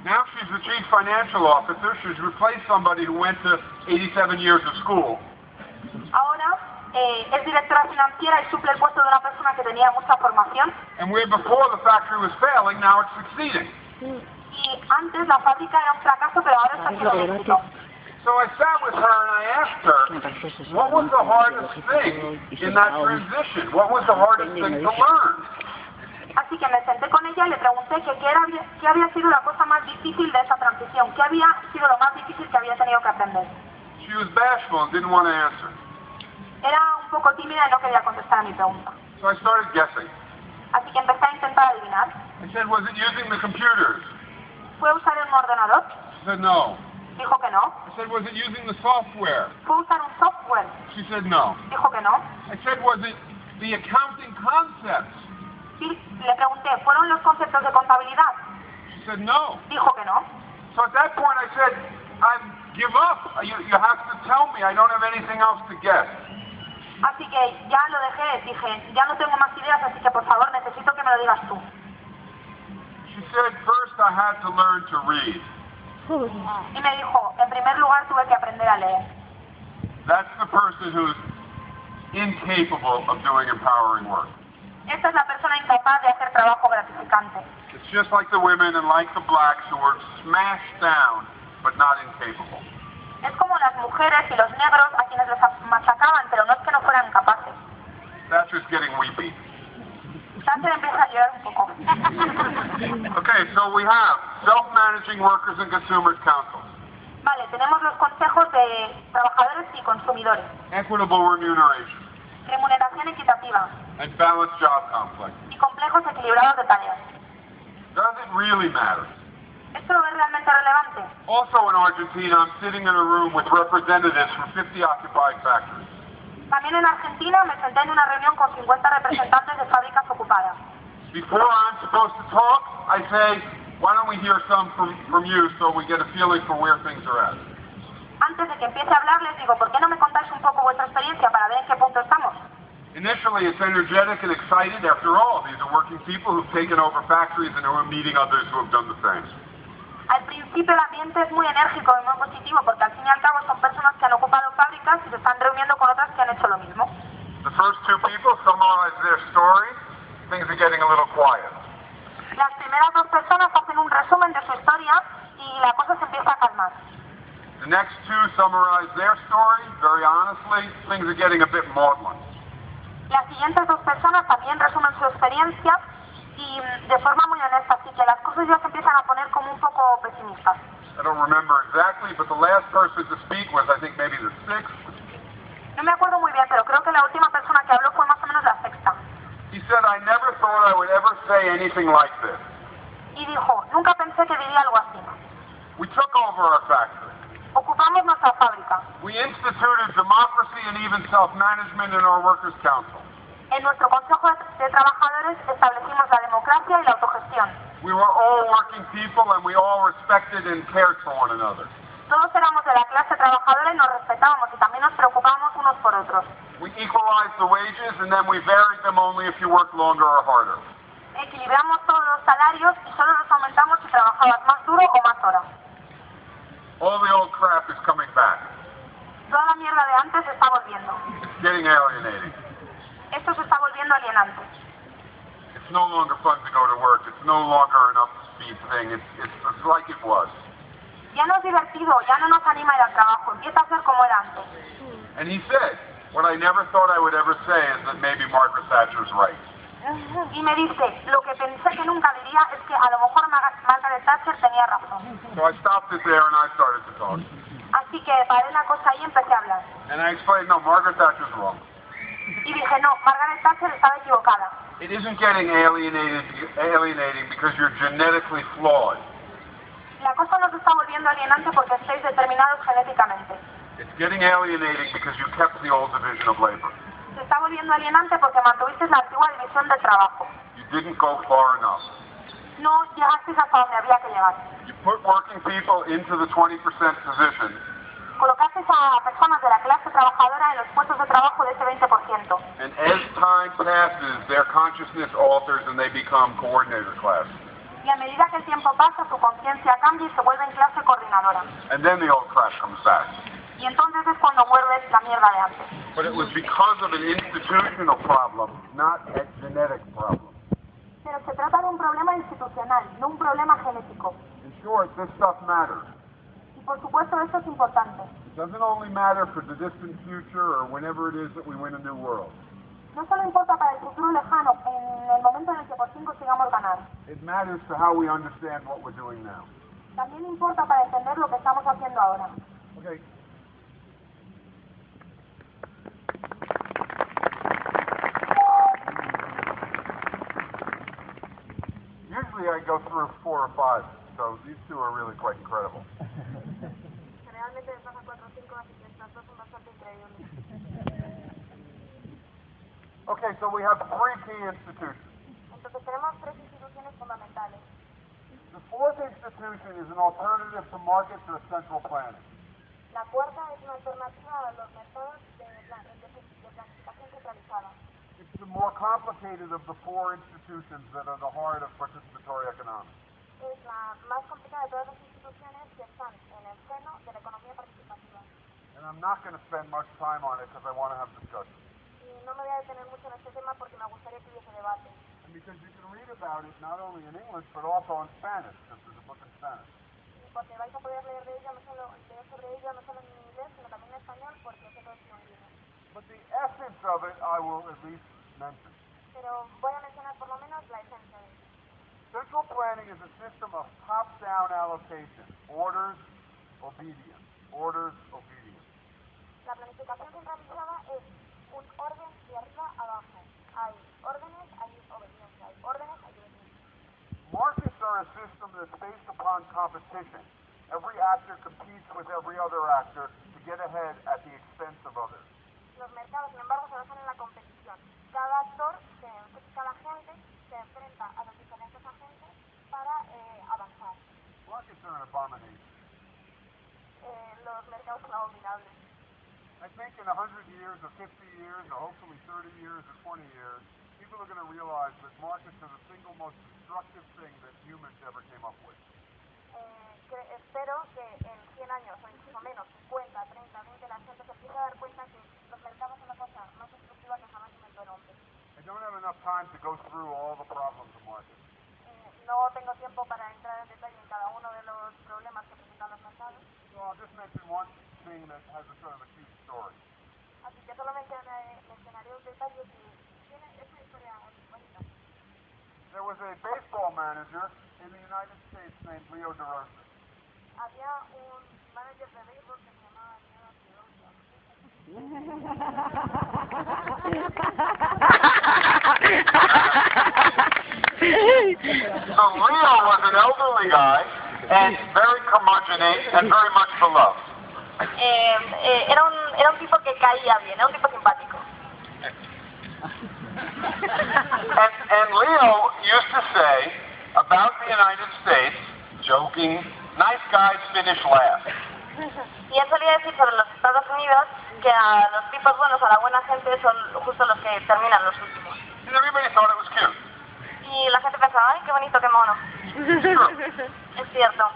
Now she's the chief financial officer. She's replaced somebody who went to 87 years of school. Ahora es directora financiera y suple el puesto de una persona que tenía mucha formación. And where before the factory was failing, now it's succeeding. Y antes la fábrica era un fracaso, pero ahora está siendo un éxito. So I sat with her and I asked her, what was the hardest thing in that transition? What was the hardest thing to learn? Así que me senté con ella y le pregunté que qué había sido la cosa más difícil de esa transición, qué había sido lo más difícil que había tenido que aprender. She was bashful and didn't want to answer. Era un poco tímida y no quería contestar a mi pregunta. So I started guessing. Así que empecé a intentar adivinar. I said, was it using the computers? ¿Fue usar un ordenador? She said, no. Dijo que no. I said, was it using the software? ¿Fue usar un software? She said, no. Dijo que no. I said, was it the accounting concepts? Sí, le pregunté, ¿fueron los conceptos de contabilidad? She said, no. Dijo que no. So at that point I said, give up. You have to tell me. I don't have anything else to guess. Así que ya lo dejé, dije, ya no tengo más ideas, así que por favor necesito que me lo digas tú. She said, first I had to learn to read. Y me dijo, en primer lugar tuve que aprender a leer. That's the person who's incapable of doing empowering work. Esta es la persona incapaz de hacer trabajo gratificante. It's just like the women and like the blacks who were smashed down, but not incapable. Es como las mujeres y los negros a quienes les machacaban, pero no es que no fueran capaces. Thatcher's getting weepy. Thatcher empieza a llorar un poco. Okay, so we have self-managing workers and consumers councils. Vale, tenemos los consejos de trabajadores y consumidores. Equitable remuneration. Remuneración equitativa. And balanced job conflict. Y complejos equilibrados de tareas. Does it really matter? ¿Esto es realmente relevante? Also in Argentina, I'm sitting in a room with representatives from 50 occupied factories. También en Argentina me senté en una reunión con 50 representantes de fábricas ocupadas. Before I'm supposed to talk, I say, why don't we hear some from you so we get a feeling for where things are at. Antes de que empiece a hablar, les digo, ¿por qué no me contáis un poco vuestra experiencia para ver en qué punto estamos? Initially, it's energetic and excited. After all, these are working people who've taken over factories and who are meeting others who have done the same. Al principio el ambiente es muy enérgico y muy positivo porque al fin y al cabo son personas que han ocupado fábricas y se están reuniendo con otras que han hecho lo mismo. The first two people summarize their story. Things are getting a little quiet. Las primeras dos personas hacen un resumen de su historia y la cosa se empieza a calmar. The next two summarize their story. Very honestly, things are getting a bit maudlin. Las siguientes dos personas también resumen su experiencia y de forma muy honesta, así que las cosas ya se empiezan a poner como un poco pesimistas. I don't remember exactly, but the last person to speak was, I think, maybe the sixth. No me acuerdo muy bien, pero creo que la última persona que habló fue más o menos la sexta. He said, I never thought I would ever say anything like this. Y dijo, nunca pensé que diría algo así. We took over our factory. Ocupamos nuestra fábrica. We instituted democracy and even self-management in our workers' council. En nuestro Consejo de Trabajadores establecimos la democracia y la autogestión. We were all working people and we all respected and cared for one another. Todos éramos de la clase trabajadora y nos respetábamos y también nos preocupábamos unos por otros. We equalized the wages and then we varied them only if you worked longer or harder. Equilibramos todos los salarios y solo los aumentamos si trabajabas más duro o más horas. All the old crap is coming back. Toda la mierda de antes se está volviendo. It's getting alienating. Esto se está volviendo alienante. It's no longer fun to go to work. It's no longer an up-speed thing. It's like it was. Ya no es divertido, ya no nos anima a ir al trabajo. Empieza a ser como era antes. And he said, what I never thought I would ever say is that maybe Margaret Thatcher's right. Y me dice, lo que pensé que nunca diría es que a lo mejor Margaret Thatcher tenía razón. So I stopped it there and I started to talk. Así que paré la cosa ahí y empecé a hablar. And I explained, no, Margaret Thatcher's wrong. Y dije, no, Margaret Thatcher estaba equivocada. It isn't getting alienating because you're genetically flawed. La cosa no se está volviendo alienante porque estáis determinados genéticamente. It's getting alienating because you kept the old division of labor. Se está volviendo alienante porque mantuviste la antigua división del trabajo. You didn't go far enough. No llegasteis hasta donde había que llegar. You put working people into the 20% position. Colocasteis a personas de la clase trabajadora en los puestos de trabajo de ese 20%. And as time passes, their consciousness alters and they become coordinator class. Y a medida que el tiempo pasa, su conciencia cambia y se vuelve en clase coordinadora. And then the old crap comes back. Y entonces es cuando vuelve la mierda de antes. But it was because of an institutional problem, not a genetic problem. Pero se trata de un problema institucional, no un problema genético. In short, this stuff matters. Y por supuesto esto es importante. It doesn't only matter for the distant future or whenever it is that we win a new world. No solo importa para el futuro lejano, en el momento en el que por fin consigamos ganar. It matters to how we understand what we're doing now. También importa para entender lo que estamos haciendo ahora. Okay. Usually I go through 4 or 5, so these two are really quite incredible. Generalmente me pasa 4 o 5, así que estas dos son bastante increíbles. Okay, so we have 3 key institutions. Entonces tenemos 3 instituciones fundamentales. The fourth institution is an alternative to markets or central planning. La cuarta es una alternativa a los mercados de planificación centralizada. It's the more complicated of the 4 institutions that are the heart of participatory economics. Es la más complicada de todas las instituciones que están en el seno de la economía participativa. And I'm not going to spend much time on it because I want to have discussion. Y no me voy a detener mucho en este tema porque me gustaría que hubiese debate. And because you can read about it not only in English but also in Spanish, because there's a book in Spanish. Y porque vais a poder leer de ella no solo en inglés, sino también en español, porque es todo en inglés. But the essence of it I will at least mention. Pero voy a mencionar por lo menos la esencia de ello. Central planning is a system of top-down allocation, orders, obedience, orders, obedience. La planificación centralizada es un orden de arriba a abajo. Hay órdenes, hay obediencia. Hay órdenes, hay obediencia. Markets are a system that's based upon competition. Every actor competes with every other actor to get ahead at the expense of others. Los mercados, sin embargo, se basan en la competición. Cada actor, cada gente se enfrenta a los diferentes agentes para avanzar. Markets are an abomination. Los mercados son abominables. I think in 100 years or 50 years or hopefully 30 years or 20 years, people are going to realize that markets are the single most destructive thing that humans ever came up with. Espero que en 100 años o incluso menos, 50, 30, 20, la gente se empiece a dar cuenta que los mercados son la cosa más destructiva que jamás inventó el hombre. I don't have enough time to go through all the problems of markets. No tengo tiempo para entrar en detalle en cada uno de los problemas que presentan los mercados. So I'll just mention one thing that has a sort of a cute story. Así que solamente mencionaré un detalle que tiene esta historia bonita. There was a baseball manager in the United States named Leo DeRosa. Había un manager de béisbol que se llamaba Leo DeRosa. So Leo was an elderly guy and very curmudgeon-y and very much beloved. Era un tipo que caía bien, era un tipo simpático. And Leo used to say about the United States, joking, nice guys finish last. Y él solía decir sobre los Estados Unidos que a los tipos buenos, a la buena gente, son justo los que terminan los últimos. And everybody thought it was cute. Y la gente pensaba, ay, qué bonito, qué mono. Es cierto.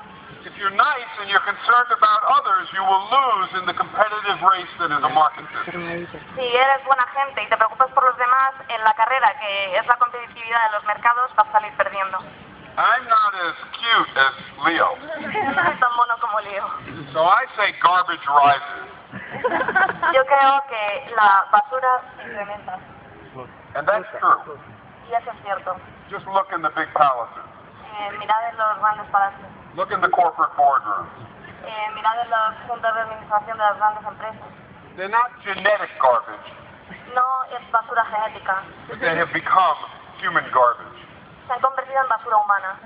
If you're nice and you're concerned about others, you will lose in the competitive race that is a market system. Si eres buena gente y te preocupas por los demás, en la carrera, que es la competitividad de los mercados, vas a salir perdiendo. I'm not as cute as Leo. No soy tan mono como Leo. So I say garbage rises. Yo creo que la basura se incrementa. And that's true. Y eso es cierto. Just look in the big palaces. Mirad en los grandes palacios. Look in the corporate boardrooms. Mirad en los juntas de administración de las grandes empresas. They're not genetic garbage, No es basura genética. but they have become human garbage. Se han convertido en basura humana.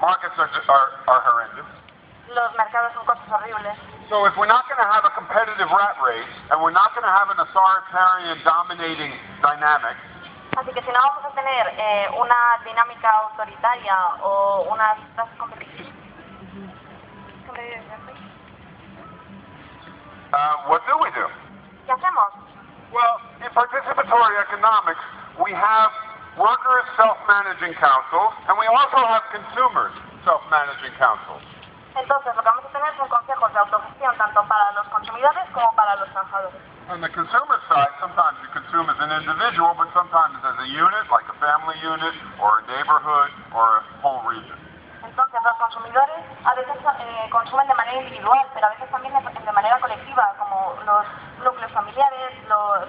Markets are horrendous. Los mercados son cosas horribles. So if we're not going to have a competitive rat race, and we're not going to have an authoritarian dominating dynamic, Así que si no vamos a tener una dinámica autoritaria o unas competiciones, what do we do? ¿qué hacemos? Well, in participatory economics, we have workers self-managing councils, and we also have consumers self-managing councils. Entonces, lo que vamos a tener son consejos de autogestión tanto para los consumidores como para los trabajadores. On the consumer side, sometimes you consume as an individual, but sometimes as a unit, like a family unit, or a neighborhood, or a whole region. Entonces, los consumidores a veces consumen de manera individual, pero a veces también de manera colectiva, como los núcleos familiares, los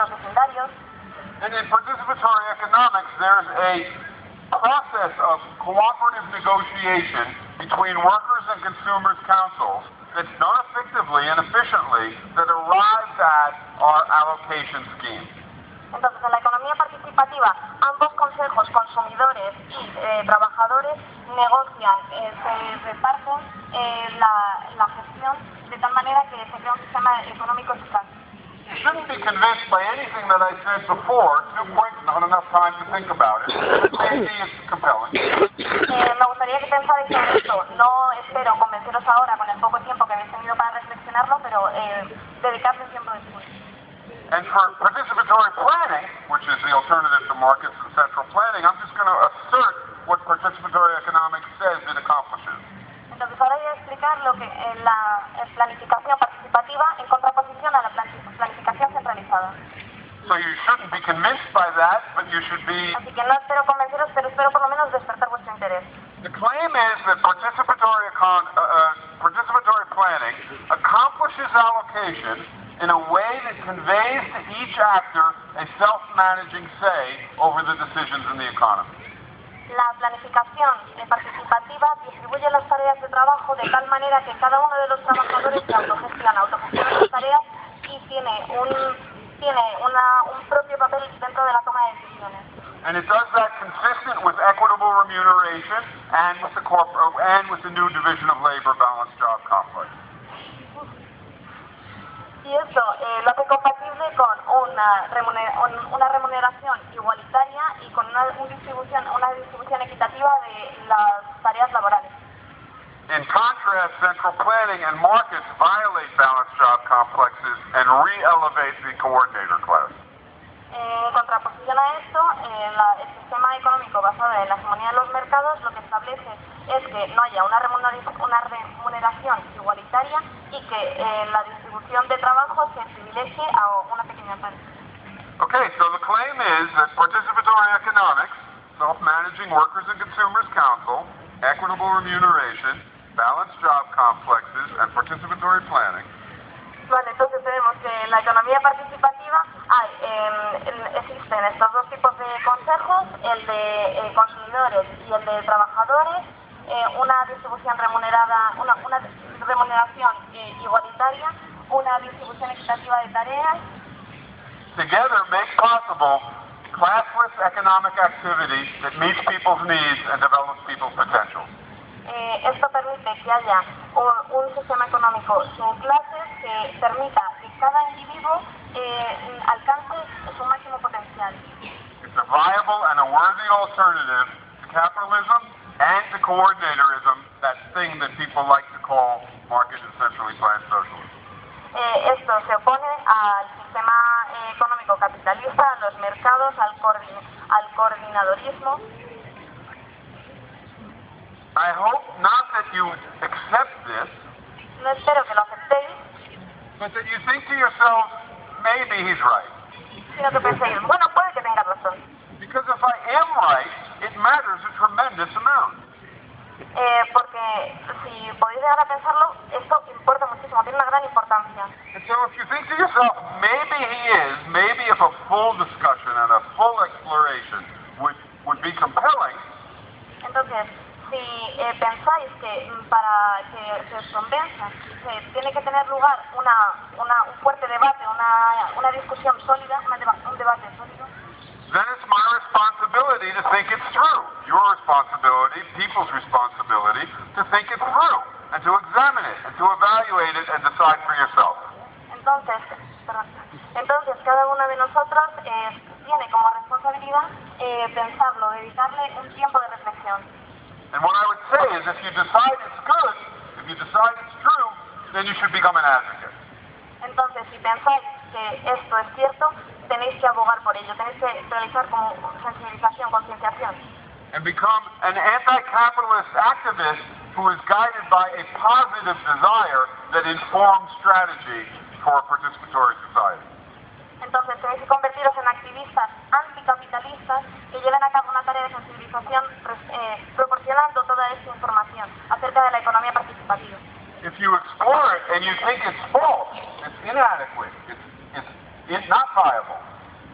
vecindarios. And in participatory economics, there's a process of cooperative negotiation between workers and consumers councils that's done effectively and efficiently that arrives at our allocation scheme. Entonces, en la economía participativa, ambos consejos, consumidores y trabajadores, negocian, se reparten la gestión de tal manera que se crea un sistema económico eficaz. You shouldn't be convinced by anything that I said before. Too quick, not enough time to think about it. Maybe it's compelling. Me gustaría que pensarais sobre esto. No espero convenceros ahora con el poco tiempo que habéis tenido para reflexionarlo, pero dedicarle tiempo después. And for participatory planning, which is the alternative to markets and central planning, I'm just going to assert what participatory economics says it accomplishes. Entonces ahora voy a explicar lo que la planificación participativa en contraposición a la planificación centralizada. So you shouldn't be convinced by that, but you should be... Así que no espero convenceros, pero espero por lo menos despertar vuestro interés. The claim is that participatory planning accomplishes allocation in a way that conveys to each actor a self-managing say over the decisions in the economy. La planificación participativa distribuye las tareas de trabajo de tal manera que cada uno de los trabajadores se autogestiona sus tareas y tiene un propio papel dentro de la toma de decisiones. And it does that consistent with equitable remuneration and with the new division of labor balanced job complex. Y esto lo hace compatible con una remuneración igualitaria y con una distribución equitativa de las tareas laborales. In contrast, central planning and markets violate balanced job complexes and re-elevate the coordinator class. En contraposición a esto, el sistema económico basado en la hegemonía de los mercados lo que establece es que no haya una remuneración igualitaria y que la distribución de trabajo se privilegie a una pequeña parte. Okay, so the claim is that participatory economics, self-managing workers and consumers council, equitable remuneration, balanced job complexes, and participatory planning. Vale, entonces tenemos que en la economía participativa existen estos dos tipos de consejos, el de consumidores y el de trabajadores, una distribución remunerada, una remuneración igualitaria, una distribución equitativa de tareas. Together make possible classless economic activity that meets people's needs and develops people's potential. Esto permite que haya un sistema económico sin clases que permita que cada individuo alcance su máximo potencial. It's a viable and a worthy alternative to capitalism and to coordinatorism, that thing that people like to call market and centrally planned socialism. Esto se opone al sistema económico capitalista, a los mercados, al coordinadorismo. I hope not that you accept this, No espero que lo aceptéis, but that you think to yourself, maybe he's right. sino que penséis, bueno, puede que tengas razón. Because if I am right, it matters a tremendous amount. Porque si podéis llegar a pensarlo, esto importa muchísimo, tiene una gran importancia. And so if you think to yourself, maybe he is, maybe if a full discussion and a full exploration would be compelling. Entonces, si pensáis que para que se os convenza tiene que tener lugar un fuerte debate, una discusión sólida, un debate sólido, then it's my responsibility to think it's true. Your responsibility, people's responsibility, to think it through, and to examine it, and to evaluate it, and decide for yourself. Entonces cada uno de nosotros tiene como responsabilidad pensarlo, dedicarle un tiempo de reflexión. And what I would say is, if you decide it's good, if you decide it's true, then you should become an advocate. Entonces, si pensáis que esto es cierto, tenéis que abogar por ello, tenéis que realizar como sensibilización, concienciación. And become an anti-capitalist activist who is guided by a positive desire that informs strategy for a participatory society. Entonces tenéis que convertiros en activistas anticapitalistas que lleven a cabo una tarea de sensibilización proporcionando toda esta información acerca de la economía participativa. If you explore it and you think it's false, it's inadequate, it's not viable,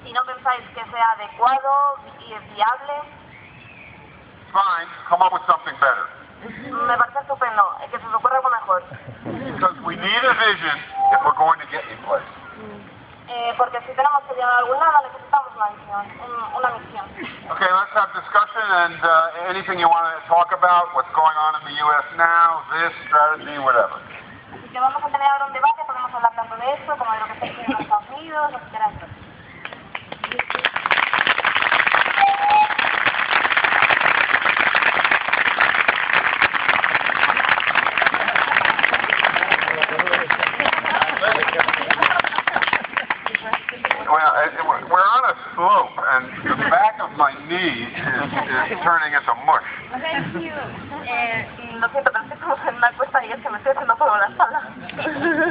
Si no pensáis que sea adecuado y es viable, fine, come up with something better. me parece estupendo, que se os ocurra algo mejor. Because we need a vision if we're going to get any place. Porque si tenemos que llegar a algún lado necesitamos una misión. Okay, let's have discussion and anything you want to talk about, what's going on in the U.S. now, this strategy, whatever. Así que vamos a tener ahora un debate, podemos hablar tanto de esto como de lo que está haciendo en Estados Unidos, lo que queráis. We're on a slope, and the back of my knee is turning into mush. Lo siento, pero estamos en una cuesta y es que me estoy haciendo polvo la espalda.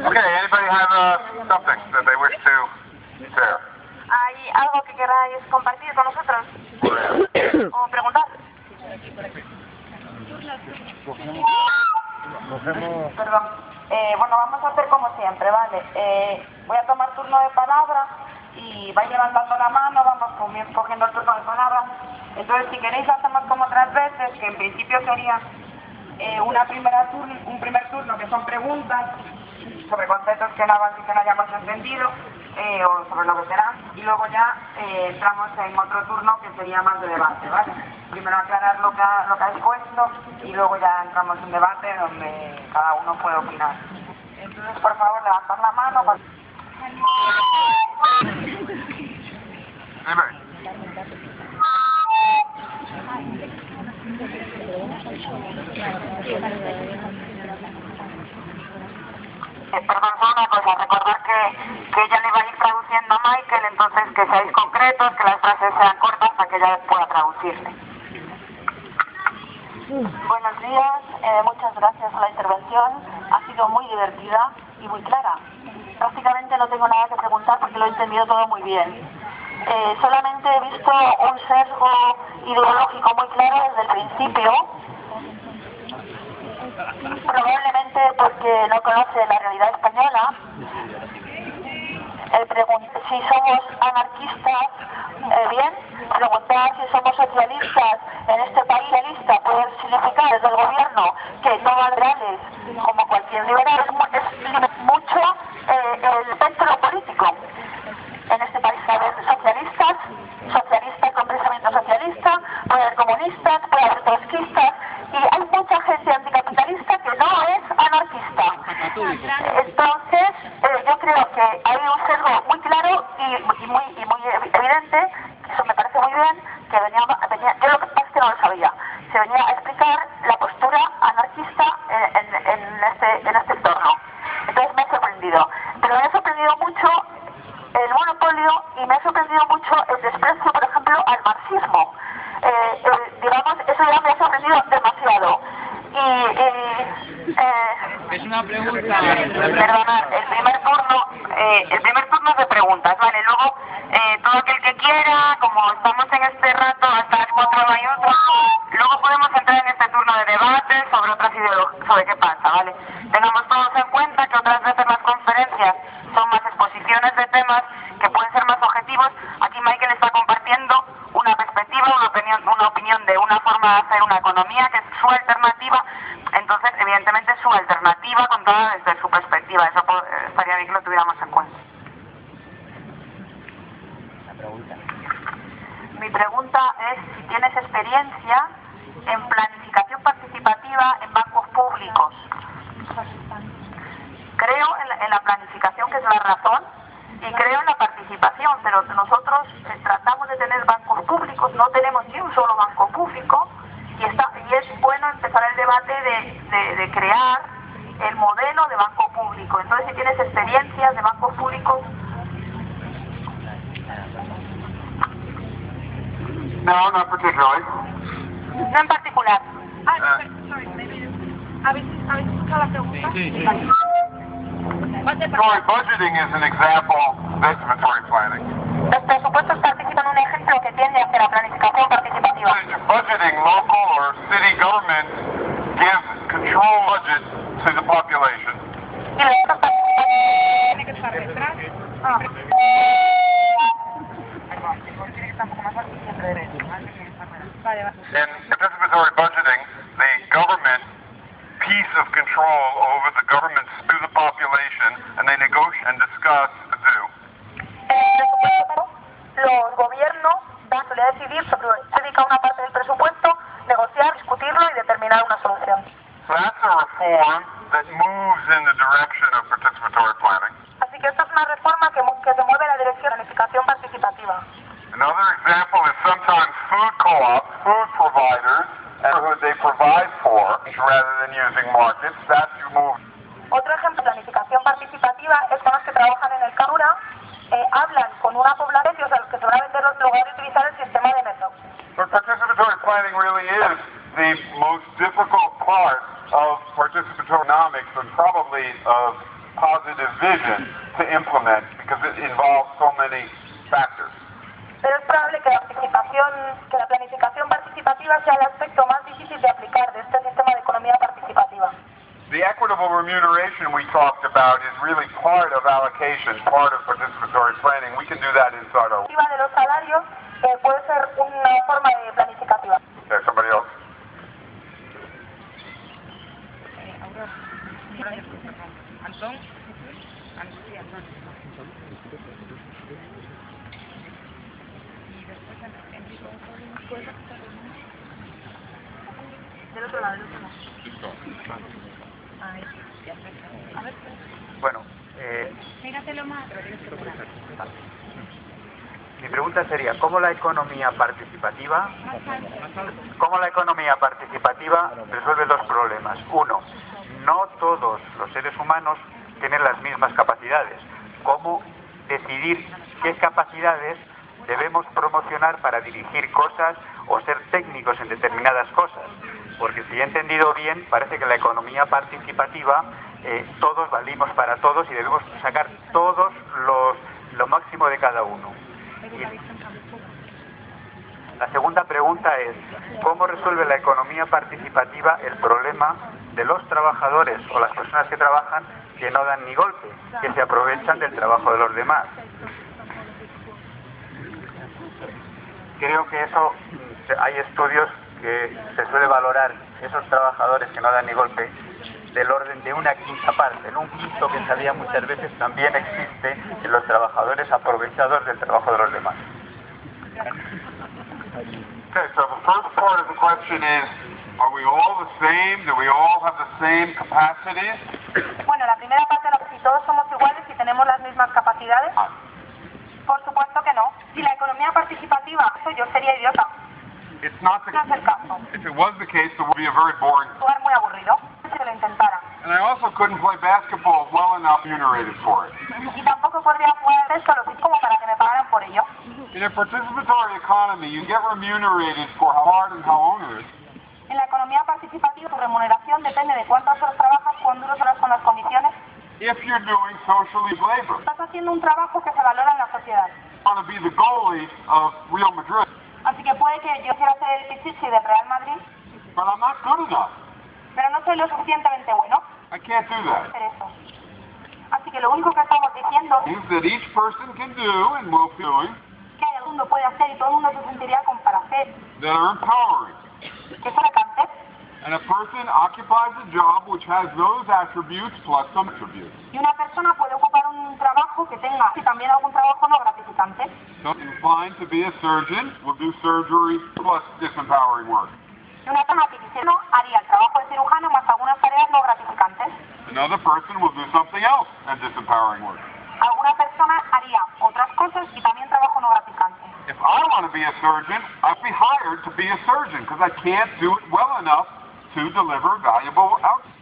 Okay, anybody have something that they wish to share? ¿Hay algo que queráis compartir con nosotros? ¿O preguntar? Perdón. Bueno, vamos a hacer como siempre, ¿vale? Voy a tomar turno de palabra y vais levantando la mano, vamos cogiendo el turno de palabra. Entonces, si queréis, hacemos como otras veces, que en principio sería un primer turno, que son preguntas sobre conceptos que no hayamos entendido, o sobre lo que será, y luego ya entramos en otro turno que sería más de debate, ¿vale? Primero aclarar lo que ha expuesto y luego ya entramos en debate donde cada uno puede opinar. Entonces, por favor, levantad la mano. Perdón, solo una cosa, recordar que ella le va a ir traduciendo a Michael, entonces que seáis concretos, que las frases sean cortas para que ella pueda traducirle. Buenos días, muchas gracias por la intervención, ha sido muy divertida y muy clara. Prácticamente no tengo nada que preguntar porque lo he entendido todo muy bien. Solamente he visto un sesgo ideológico muy claro desde el principio, probablemente porque no conoce la realidad española. Preguntar si somos anarquistas, bien, preguntar si somos socialistas en este país. Socialista puede significar desde el gobierno que no van liberales como cualquier liberal, es mucho el espectro político. En este país puede haber socialistas con pensamiento socialista, puede haber comunistas, puede haber trotskistas, y hay mucha gente anticapitalista que no es anarquista. Entonces, yo creo que hay un sesgo muy claro y muy evidente, que eso me parece muy bien, que venía, yo lo que pasa es que no lo sabía, se venía a explicar la postura anarquista en este entorno. Entonces me ha sorprendido. Pero me ha sorprendido mucho el monopolio y me ha sorprendido mucho el desprecio, por ejemplo, al marxismo. Digamos, eso ya me ha sorprendido demasiado. Es una pregunta. Perdona, el primer turno es de preguntas, ¿vale? Luego, todo aquel que quiera, como estamos en este rato hasta las 4 y otra, luego podemos entrar en este turno de debate sobre otras ideologías, sobre qué pasa, ¿vale? Tengamos todos en cuenta que otras veces las conferencias son más exposiciones de temas que pueden ser más objetivos. Aquí Michael está compartiendo una perspectiva, una opinión de una forma de hacer una economía que es su alternativa. Entonces, evidentemente, su alternativa contada desde su perspectiva. Eso estaría bien que lo tuviéramos en cuenta. Mi pregunta es si tienes experiencia en planificación participativa en bancos públicos. Creo en la planificación, que es la razón, y creo en la participación, pero nosotros tratamos de tener bancos públicos, no tenemos ni un solo banco público, y es bueno empezar el debate de crear el modelo de banco público. Entonces, si tienes experiencias de bancos públicos. No, not particularly. No en particular. ¿Habéis escuchado la pregunta? Sí. Sorry, budgeting is an example of participatory planning. Los presupuestos participan un ejemplo que tiende hacia la planificación participativa. Budgeting, local or city government gives control budget to the population. Y los otros participan. Tiene que estar detrás. In participatory budgeting, the government piece of control over the governments to the population, and they negotiate and discuss to do. En el presupuesto, los gobiernos van a decidir sobre dedicar una parte del presupuesto, negociar, discutirlo y determinar una solución. So that's a reform that moves in the direction of participatory planning. Así que esta es una reforma que se mueve en la dirección de planificación participativa. Another example is sometimes food co-ops, food providers, and who they provide for, rather than using markets. That you move. Otro ejemplo de planificación participativa es con los que trabajan en el Canura, hablan con una población a los que se van a vender en lugar de utilizar el sistema de metro. But participatory planning really is the most difficult part of participatory economics and probably of positive vision to implement because it involves so many factors. Pero es probable que la planificación participativa sea el aspecto más difícil de aplicar de este sistema de economía participativa. The equitable remuneration we talked about is really part of allocation, part of participatory planning. We can do that inside our... La de los salarios puede ser una forma de planificativa. Okay, somebody else? Antón. Del otro lado, Bueno, Míratelo más. mi pregunta sería, ¿cómo la economía participativa resuelve dos problemas? Uno, no todos los seres humanos tienen las mismas capacidades. ¿Cómo decidir qué capacidades debemos promocionar para dirigir cosas o ser técnicos en determinadas cosas? Porque si he entendido bien, parece que la economía participativa todos valimos para todos y debemos sacar todos lo máximo de cada uno. Y la segunda pregunta es, ¿cómo resuelve la economía participativa el problema de los trabajadores o las personas que trabajan que no dan ni golpe, que se aprovechan del trabajo de los demás? Creo que eso, hay estudios que se suele valorar esos trabajadores que no dan ni golpe del orden de una quinta parte. En un quinto que salía muchas veces también existe en los trabajadores aprovechados del trabajo de los demás. Okay, so the first part of the question is, are we all the same? Do we all have the same capacities? Bueno, la primera parte es si todos somos iguales y tenemos las mismas capacidades. Por supuesto que no. Si la economía participativa, eso yo sería idiota. It's not the No es el caso. If it was the case, it would be a very boring. Jugar muy aburrido. Si lo intentara. And I also couldn't play basketball well enough remunerated for it. Y tampoco podría jugar esto lo suficiente como para que me pagaran por ello. In a participatory economy, you get remunerated for how hard and how onerous. En la economía participativa, tu remuneración depende de cuántas horas trabajas, cuán duras horas son las condiciones. If you're doing socially labor. Estás haciendo un trabajo que se valora en la sociedad. I want to be the goalie of Real Madrid, Así que puede que yo quiera ser el Pichichi de Real Madrid, but I'm not good enough. pero no soy lo suficientemente bueno I can't do para that. hacer eso. Así que lo único que estamos diciendo es Things that each person can do and will be doing que todo el mundo puede hacer y todo el mundo se sentiría como para hacer. that are empowering. Que eso le cante. And a person occupies a job which has those attributes plus some attributes. Y una persona puede ocupar un trabajo que tenga y también algún trabajo no gratificante. So inclined to be a surgeon will do surgery plus disempowering work. Y una persona que quisiera haría el trabajo de cirujano más algunas tareas no gratificantes. Another person will do something else and disempowering work. Alguna persona haría otras cosas y también trabajo no gratificante. If I want to be a surgeon, I'd be hired to be a surgeon because I can't do it well enough to deliver valuable outcomes.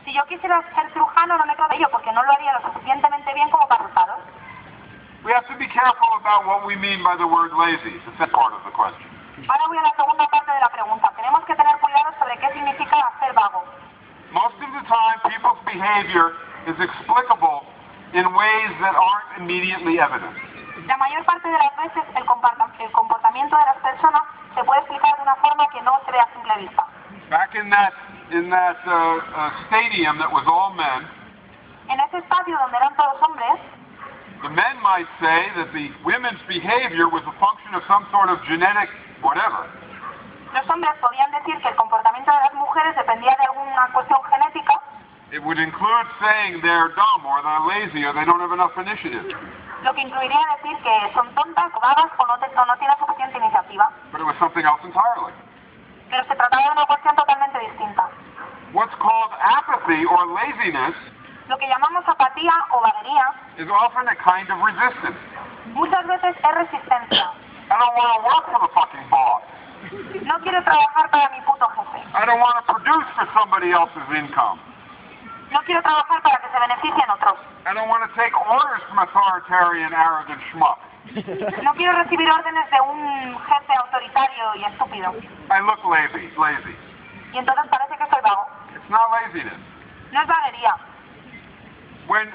Si yo quisiera ser cirujano no me creo de ello porque no lo haría lo suficientemente bien como para resultados. We have to be careful about what we mean by the word lazy. The second part of the question. Ahora voy a la segunda parte de la pregunta. Tenemos que tener cuidado sobre qué significa ser vago. Most of the time, people's behavior is explicable in ways that aren't immediately evident. La mayor parte de las veces el comportamiento de las personas se puede explicar de una forma que no se ve a simple vista. Back in that stadium that was all men, En ese estadio donde eran todos hombres, the men might say that the women's behavior was a function of some sort of genetic whatever. los hombres podían decir que el comportamiento de las mujeres dependía de alguna cuestión genética. It would include saying they're dumb or they're lazy or they don't have enough initiative. Lo que incluiría decir que son tontas, vagas o no tienen suficiente iniciativa. But it was something else entirely. Pero se trataba de una cuestión totalmente distinta. What's called apathy or laziness Lo que llamamos apatía o vaguería is often a kind of resistance. muchas veces es resistencia. I don't want to work for the fucking boss. No quiero trabajar para mi puto jefe. I don't want to produce for somebody else's income. No quiero trabajar para que se beneficien otros. I don't want to take orders from authoritarian, arrogant schmuck. No quiero recibir órdenes de un jefe autoritario y estúpido. I look lazy. Y entonces parece que soy vago. It's not laziness. No es vaguería. When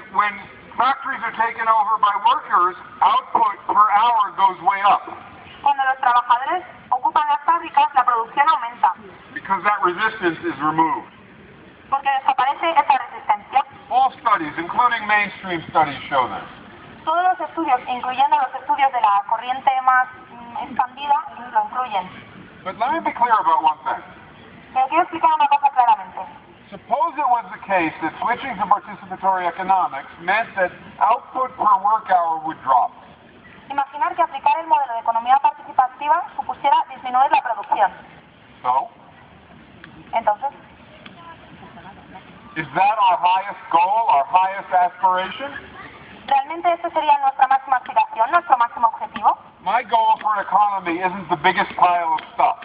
factories are taken over by workers, output per hour goes way up Cuando los trabajadores ocupan las fábricas, la producción aumenta, because that resistance is removed. porque desaparece esa resistencia. All studies, including mainstream studies, show this. Todos los estudios, incluyendo los estudios de la corriente más expandida, lo incluyen. But let me be clear about one thing. Pero quiero explicar una cosa claramente. Suppose it was the case that switching to participatory economics meant that output per work hour would drop. Imaginar que aplicar el modelo de economía participativa supusiera disminuir la producción. So, Entonces, is that our highest goal, our highest aspiration? ¿realmente esta sería nuestra máxima aspiración, nuestro máximo objetivo? My goal for an economy isn't the biggest pile of stuff.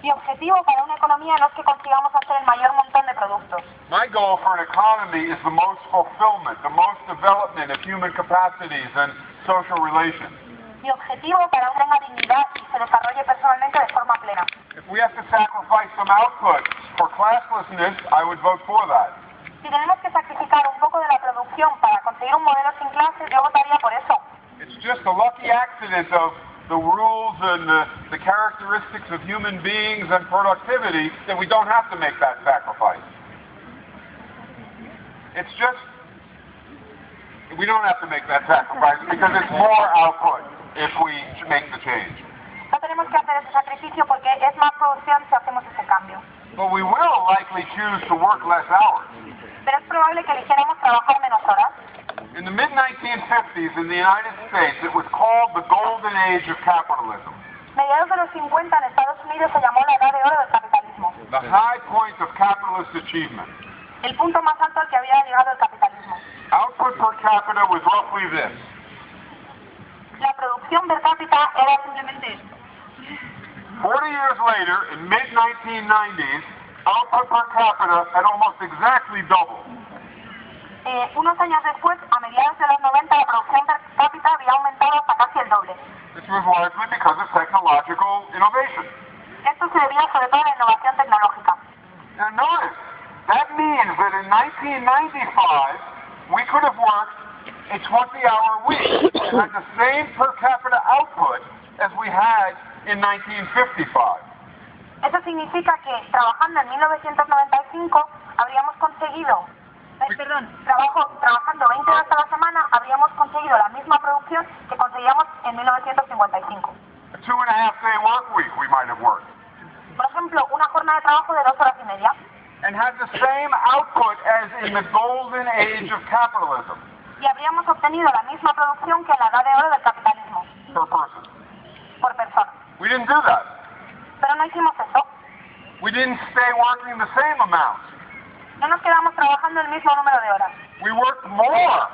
Mi objetivo para una economía no es que consigamos hacer el mayor montón de productos. My goal for an economy is the most fulfillment, the most development of human capacities and social relations. Mi objetivo para una tenga dignidad y se desarrolle personalmente de forma plena. If we have to sacrifice some output for classlessness, I would vote for that. Si tenemos que sacrificar un poco de la producción para conseguir un modelo sin clases, yo votaría por eso. It's just a lucky accident of the rules and the characteristics of human beings and productivity that we don't have to make that sacrifice. It's just, we don't have to make that sacrifice because it's more output if we make the change. No tenemos que hacer ese sacrificio porque es más producción si hacemos ese cambio. But we will likely choose to work less hours. Pero es probable que eligiéramos trabajar menos horas. In the mid-1950s in the United States, it was called the golden age of capitalism. Mediados de los 50 en Estados Unidos se llamó la edad de oro del capitalismo. The high point of capitalist achievement. El punto más alto al que había llegado el capitalismo. Output per capita was roughly this. La producción per cápita era simplemente esto. 40 years later, in mid-1990s, output per capita had almost exactly doubled. Unos años después, a mediados de los 90, la producción per cápita había aumentado hasta casi el doble. This was largely because of technological innovation. Esto se debía sobre todo a la innovación tecnológica. Now notice, that means that in 1995, we could have worked a 20-hour week and had the same per capita output as we had in 1955. Eso significa que trabajando en 1995 habríamos conseguido, trabajando 20 horas a la semana, habríamos conseguido la misma producción que conseguíamos en 1955. A 2.5-day work week we might have worked. Por ejemplo, una jornada de trabajo de 2 horas y media. And had the same output as in the golden age of capitalism. Y habríamos obtenido la misma producción que en la edad de oro del capitalismo. Per person. Por persona. We didn't do that. Pero no hicimos eso. We didn't stay working the same amount. No nos quedamos trabajando el mismo número de horas. We worked more.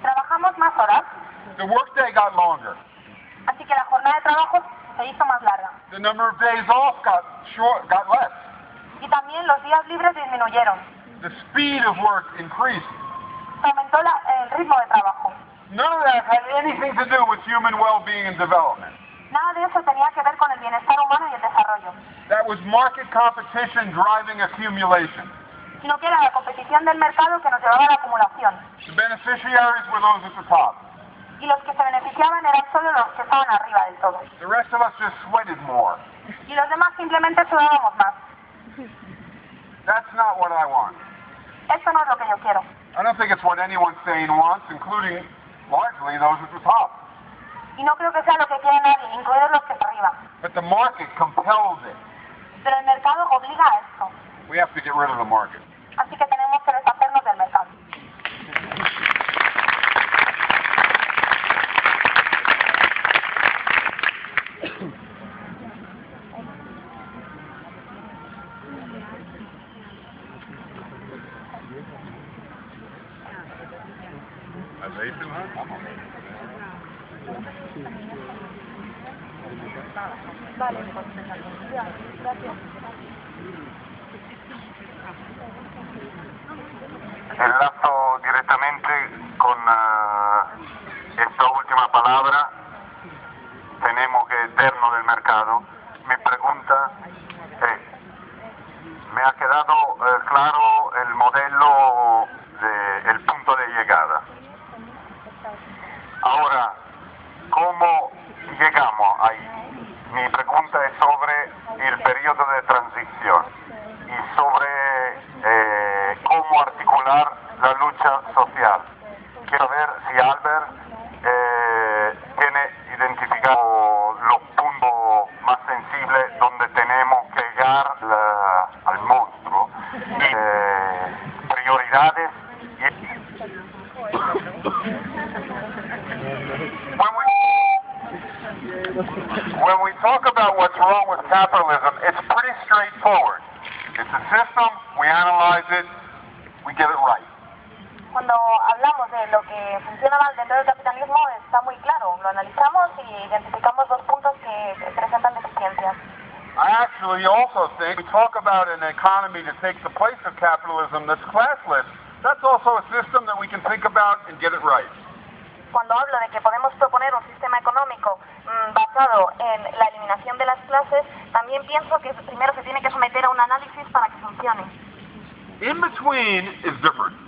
Trabajamos más horas. The workday got longer. Así que la jornada de trabajo se hizo más larga. The number of days off got less. Y también los días libres disminuyeron. The speed of work increased. Se aumentó el ritmo de trabajo. None of that had anything to do with human well-being and development. Nada de eso tenía que ver con el bienestar humano y el desarrollo, That was market competition driving accumulation. sino que era la competición del mercado que nos llevaba a la acumulación. The beneficiaries were those at the top. Y los que se beneficiaban eran solo los que estaban arriba del todo. The rest of us just sweated more. Y los demás simplemente sudábamos más. That's not what I want. Esto no es lo que yo quiero. I don't think it's what anyone sane wants, including largely those at the top. Y no creo que sea lo que quiere nadie, incluidos los que están arriba. But the market compels it. Pero el mercado obliga a esto. We have to get rid of the market. Así que tenemos que deshacernos del mercado. Vale, pues gracias. Enlazo directamente con esta última palabra. Tenemos que eterno del mercado. Mi pregunta es, me ha quedado claro el modelo, el punto de llegada. Ahora, ¿cómo llegamos ahí? Mi pregunta es sobre el periodo de transición y sobre cómo articular la lucha social. Quiero ver si Albert tiene identificado los puntos más sensibles donde tenemos que llegar al monstruo y prioridades. When we talk about what's wrong with capitalism, it's pretty straightforward. It's a system, we analyze it, we get it right. Cuando hablamos de lo que funciona mal dentro del capitalismo está muy claro. Lo analizamos y identificamos dos puntos que presentan deficiencias. I actually also think we talk about an economy to take the place of capitalism that's classless. That's also a system that we can think about and get it right. Cuando hablo de que podemos proponer un sistema económico basado en la eliminación de las clases, también pienso que primero se tiene que someter a un análisis para que funcione. In between is different.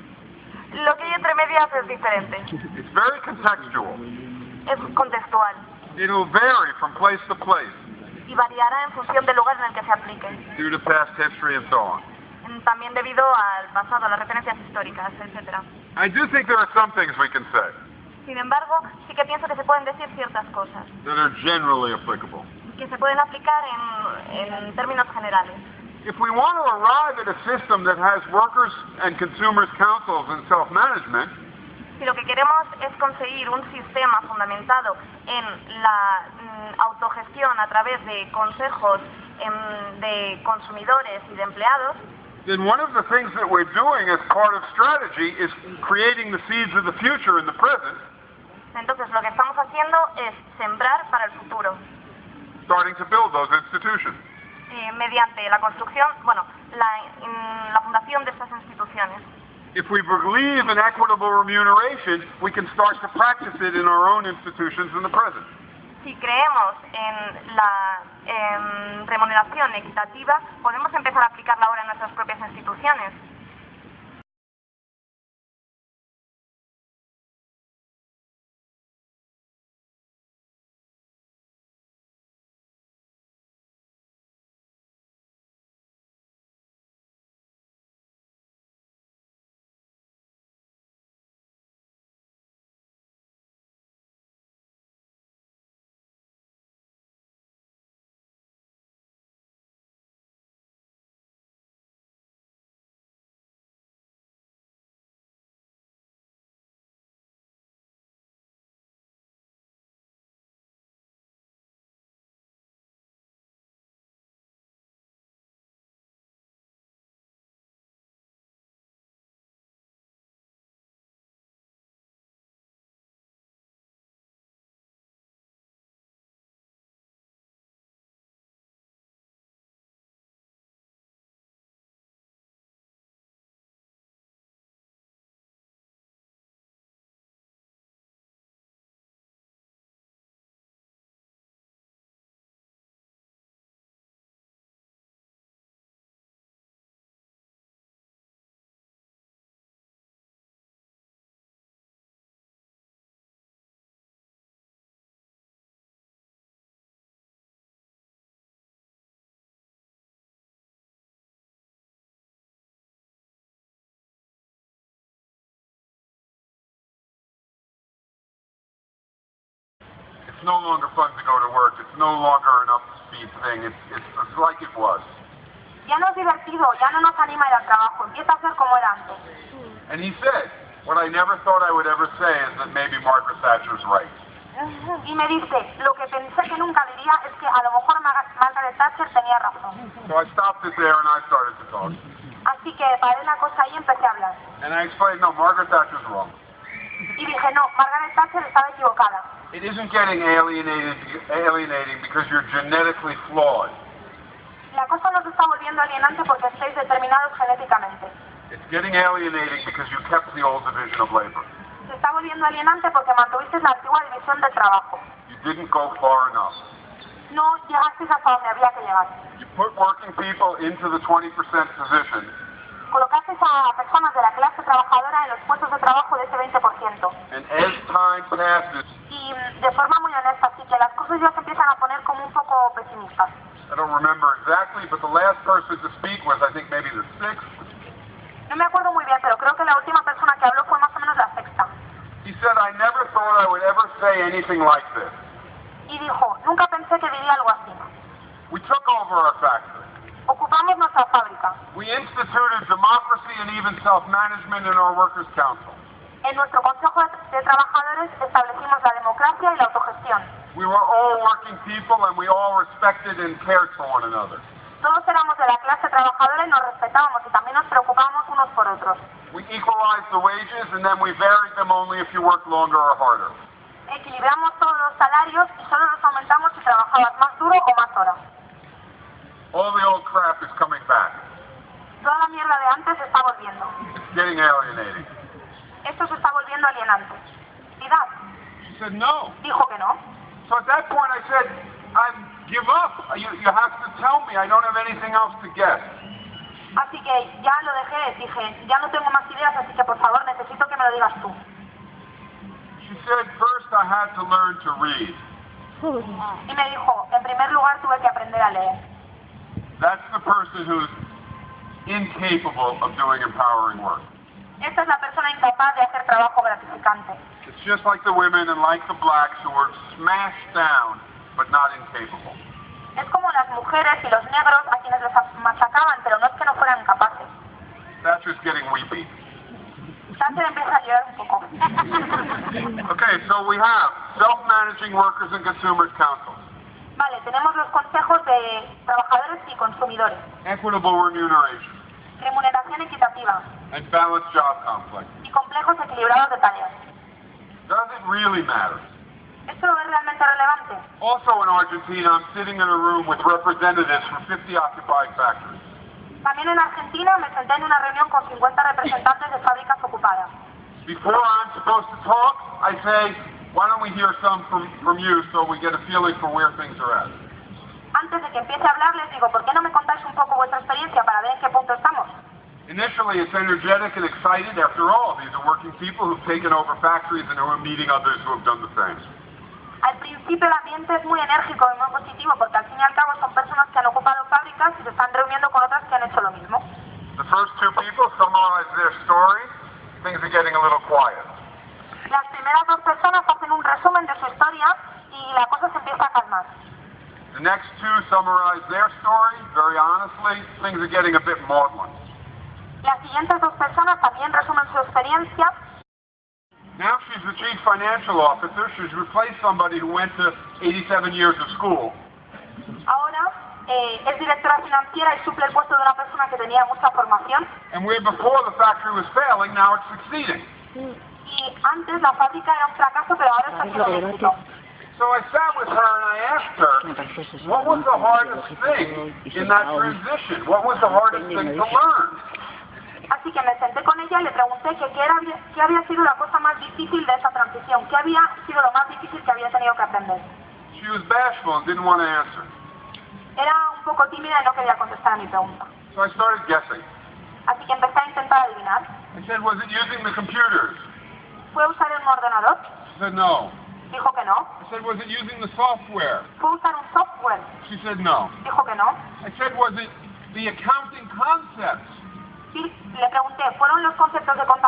Lo que hay entre medias es diferente, It's very contextual. es contextual It'll vary from place to place y variará en función del lugar en el que se aplique, due to past history and so on. también debido al pasado, a las referencias históricas, etc. I do think there are some things we can say Sin embargo, sí que pienso que se pueden decir ciertas cosas, that are generally applicable. que se pueden aplicar en términos generales. If we want to arrive at a system that has workers and consumers councils and self-management, Si lo que queremos es conseguir un sistema fundamentado en la autogestión a través de consejos de consumidores y de empleados, then one of the things that we're doing as part of strategy is creating the seeds of the future in the present, entonces lo que estamos haciendo es sembrar para el futuro, starting to build those institutions. mediante la construcción, la fundación de estas instituciones. If we believe in equitable remuneration, we can start to practice it in our own institutions in the present. Si creemos en la remuneración equitativa, podemos empezar a aplicarla ahora en nuestras propias instituciones. no longer fun to go to work. It's no longer an upbeat thing. It's like it was. Ya no es divertido, ya no nos anima a ir al trabajo, empieza a ser como era antes. And he said, what I never thought I would ever say is that maybe Margaret Thatcher's right. Y me dice, lo que pensé que nunca diría es que a lo mejor Margaret Thatcher tenía razón. So I stopped it there and I started to talk. Así que paré la cosa ahí y empecé a hablar. And I explained, no, Margaret Thatcher's wrong. Y dije, no, Margaret Thatcher estaba equivocada. It isn't getting alienating because you're genetically flawed. La cosa no se está volviendo alienante porque estáis determinados genéticamente. It's getting alienating because you kept the old division of labor. Se está volviendo alienante porque mantuvisteis la antigua división del trabajo. You didn't go far enough. No llegasteis hasta donde había que llegar. You put working people into the 20% position. Colocasteis a personas de la clase trabajadora en los puestos de trabajo de ese 20%. And as time passes, Y de forma muy honesta, así que las cosas ya se empiezan a poner como un poco pesimistas. I don't remember exactly, but the last person to speak was, I think, maybe the sixth. No me acuerdo muy bien, pero creo que la última persona que habló fue más o menos la sexta. He said, I never thought I would ever say anything like this. Y dijo, nunca pensé que diría algo así. We took over our factory. Ocupamos nuestra fábrica. We instituted democracy and even self-management in our workers' council. En nuestro Consejo de Trabajadores establecimos la democracia y la autogestión. We were all working people and we all respected and cared for one another. Todos éramos de la clase trabajadora y nos respetábamos y también nos preocupábamos unos por otros. We equalized the wages and then we varied them only if you worked longer or harder. Equilibramos todos los salarios y solo los aumentamos si trabajabas más duro o más horas. All the old crap is coming back. Toda la mierda de antes se está volviendo. It's getting alienating. Esto se está volviendo alienante. ¿Verdad? She said, no. Dijo que no. So at that point I said, I give up. You have to tell me. I don't have anything else to guess. Así que ya lo dejé, dije, ya no tengo más ideas, así que por favor necesito que me lo digas tú. She said, first I had to learn to read. Y me dijo, en primer lugar tuve que aprender a leer. That's the person who's incapable of doing empowering work. Esta es la persona incapaz de hacer trabajo gratificante. It's just like the women and like the blacks who were smashed down, but not incapable. Es como las mujeres y los negros a quienes les machacaban, pero no es que no fueran capaces. Thatcher's getting weepy. Thatcher empieza a llorar un poco. Okay, so we have self-managing workers and consumers councils, Vale, tenemos los consejos de trabajadores y consumidores, equitable remuneration, remuneración equitativa and balanced job conflict. y complejos equilibrados de tareas. Does it really matter? ¿Esto es realmente relevante? Also in Argentina, I'm sitting in a room with representatives from 50 occupied factories. También en Argentina me senté en una reunión con 50 representantes de fábricas ocupadas. Before I'm supposed to talk, I say, why don't we hear some from you so we get a feeling for where things are at. Antes de que empiece a hablar les digo, ¿por qué no me contáis un poco vuestra experiencia para ver en qué punto estamos? Initially, it's energetic and excited. After all, these are working people who've taken over factories and who are meeting others who have done the same. Al principio el ambiente es muy enérgico y muy positivo porque al fin y al cabo son personas que han ocupado fábricas y se están reuniendo con otras que han hecho lo mismo. The first two people summarize their story. Things are getting a little quiet. Las primeras dos personas hacen un resumen de su historia y la cosa se empieza a calmar. The next two summarize their story. Very honestly, things are getting a bit maudlin. Las siguientes dos personas también resumen su experiencia. Now she's the chief financial officer. She's replaced somebody who went to 87 years of school. Ahora es directora financiera y suple el puesto de una persona que tenía mucha formación. And where before the factory was failing, now it's succeeding. Y antes la fábrica era un fracaso, pero ahora está siendo un éxito. So I sat with her and I asked her, what was the hardest thing in that transition? What was the hardest thing to learn? Así que me senté con ella y le pregunté que qué había sido la cosa más difícil de esa transición, qué había sido lo más difícil que había tenido que aprender. She was bashful and didn't want to answer. Era un poco tímida y no quería contestar a mi pregunta. So I started guessing. Así que empecé a intentar adivinar. I said, was it using the computers? ¿Fue usar un ordenador? She said, no. Dijo que no. I said, was it using the software? ¿Fue usar un software? She said, no. Dijo que no. I said, was it the accounting concepts? Sí, le pregunté, ¿fueron los conceptos de contabilidad?